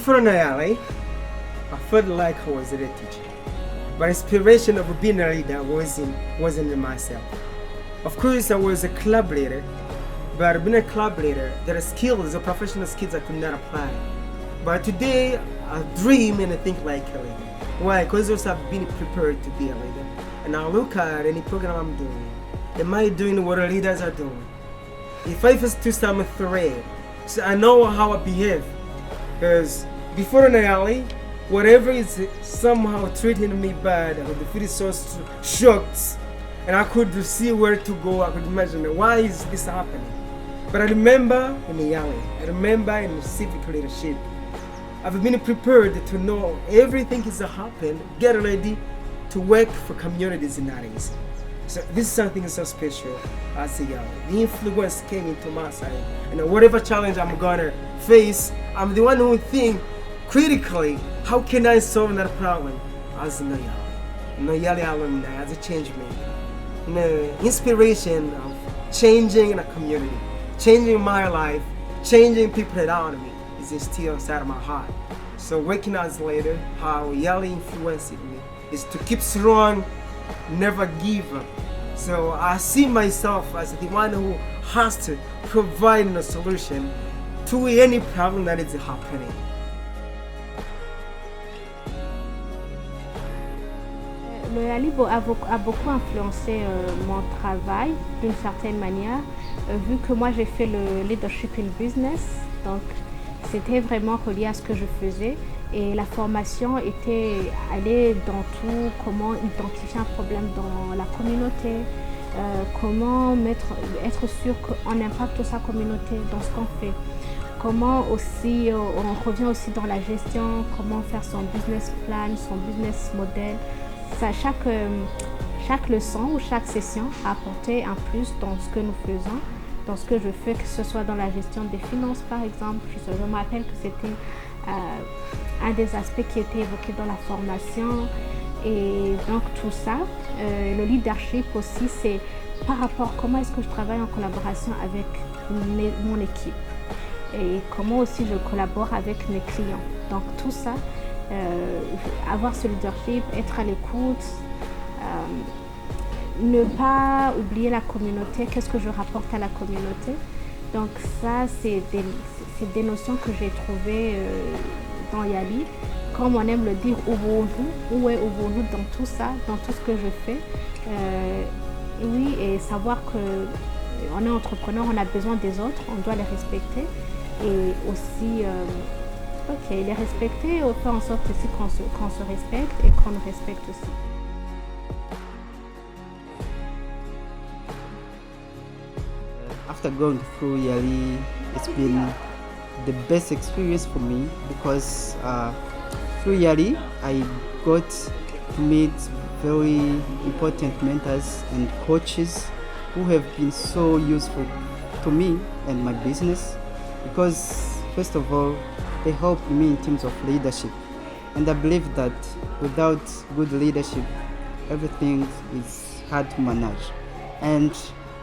before YALI, I felt like I was a teacher. But inspiration of being a leader wasn't in myself. Of course, I was a club leader, but being a club leader, there are skills, the professional skills I could not apply. But today, I dream and I think like a leader. Why? Because also I've been prepared to be a leader. And I look at any program I'm doing. Am I doing what the leaders are doing? If I face to some threat, so I know how I behave. Because before YALI, whatever is somehow treating me bad, I would feel so shocked. And I could see where to go. I could imagine, why is this happening? But I remember in YALI, I remember in civic leadership, I've been prepared to know everything is happening, get ready to work for communities in areas. So this is something so special as a YALI. The influence came into my side. And whatever challenge I'm gonna face, I'm the one who think critically, how can I solve that problem as a YALI alumni, as a change maker. Inspiration of changing a community, changing my life, changing people around me is still inside of my heart. So working as a leader, how YALI influenced me is to keep strong, never give up. So I see myself as the one who has to provide a solution to any problem that is happening. Le YALI a beaucoup influencé mon travail d'une certaine manière, vu que moi j'ai fait le leadership in business, donc c'était vraiment relié à ce que je faisais et la formation était allée dans tout, comment identifier un problème dans la communauté, comment être sûr qu'on impacte sa communauté dans ce qu'on fait. Comment aussi, on revient aussi dans la gestion, comment faire son business plan, son business model. Ça, chaque leçon ou chaque session a apporté un plus dans ce que nous faisons, dans ce que je fais, que ce soit dans la gestion des finances par exemple. Je me rappelle que c'était un des aspects qui était évoqué dans la formation. Et donc tout ça, le leadership aussi, c'est par rapport à comment est-ce que je travaille en collaboration avec mon équipe et comment aussi je collabore avec mes clients. Donc tout ça, avoir ce leadership, être à l'écoute, ne pas oublier la communauté, qu'est-ce que je rapporte à la communauté. Donc ça, c'est des notions que j'ai trouvées dans YALI. Comme on aime le dire, où est Ubuntu dans tout ça, dans tout ce que je fais. Oui, et savoir qu'on est entrepreneur, on a besoin des autres, on doit les respecter. Et aussi, les respecter, faire en sorte aussi qu'on se respecte et qu'on nous respecte aussi. After going through YALI, it's been the best experience for me because through YALI, I got to meet very important mentors and coaches who have been so useful to me and my business because, first of all, they helped me in terms of leadership. And I believe that without good leadership, everything is hard to manage. And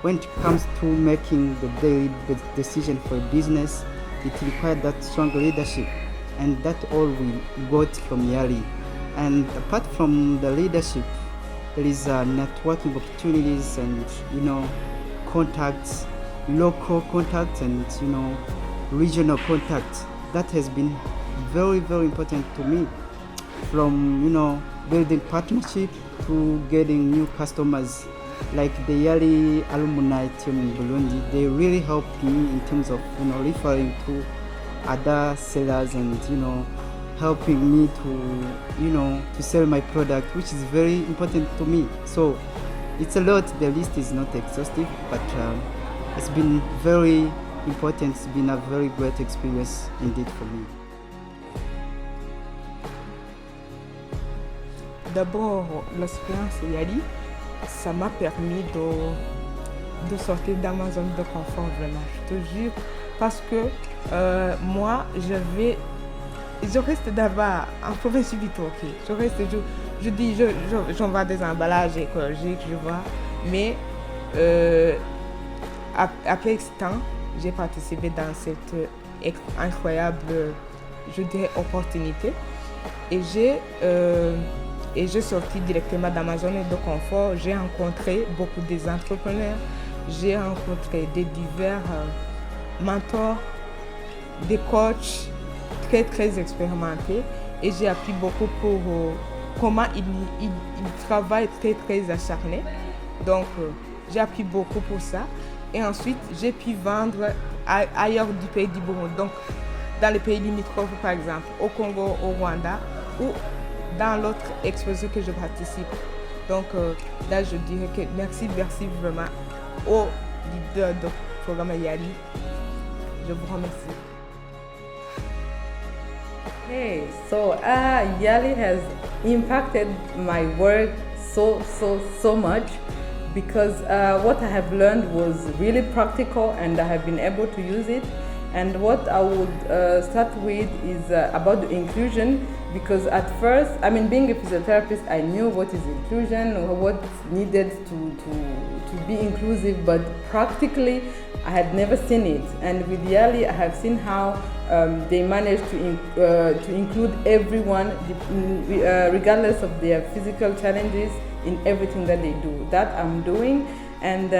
when it comes to making the daily decision for a business, it requires that strong leadership. And that's all we got from YALI. And apart from the leadership, there is networking opportunities and contacts, local contacts and regional contacts. That has been very, very important to me. From building partnership to getting new customers, like the YALI Alumni team in Burundi, they really helped me in terms of referring to other sellers and helping me to sell my product, which is very important to me. So it's a lot. The list is not exhaustive, but it's been very important. It's been a very great experience indeed for me. D'abord, l'expérience YALI, ça m'a permis de sortir dans ma zone de confort, vraiment, je te jure, parce que moi, je reste d'abord en province du ok. J'envoie des emballages écologiques, je vois, mais après ce temps, j'ai participé dans cette incroyable je dirais, opportunité. Et j'ai sorti directement dans ma zone de confort. J'ai rencontré beaucoup des entrepreneurs. J'ai rencontré des divers mentors, des coachs très expérimentés. Et j'ai appris beaucoup pour comment ils travaillent très acharné. Donc, j'ai appris beaucoup pour ça. Et ensuite, j'ai pu vendre ailleurs du pays du Burundi. Donc, dans les pays limitrophes, par exemple, au Congo, au Rwanda, ou dans l'autre exposition que je participe. Donc, là, je dirais que merci vraiment aux leaders du programme YALI. Je vous remercie. Hey, so YALI has impacted my work so much because what I have learned was really practical and I have been able to use it. And what I would start with is about the inclusion, because at first, I mean, being a physiotherapist, I knew what is inclusion, what's needed to be inclusive, but practically, I had never seen it. And with YALI, I have seen how they managed to include everyone, regardless of their physical challenges, in everything that they do. That I'm doing. And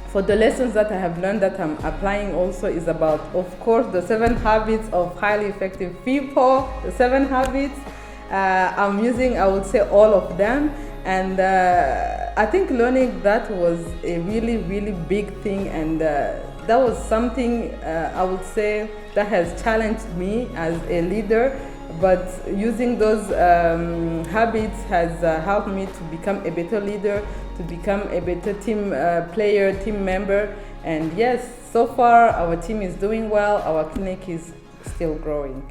for the lessons that I have learned that I'm applying also is about, of course, the 7 habits of highly effective people, the 7 habits. I'm using, I would say, all of them. And I think learning that was a really big thing, and that was something I would say that has challenged me as a leader, but using those habits has helped me to become a better leader, to become a better team player, team member. And yes, so far our team is doing well, our clinic is still growing.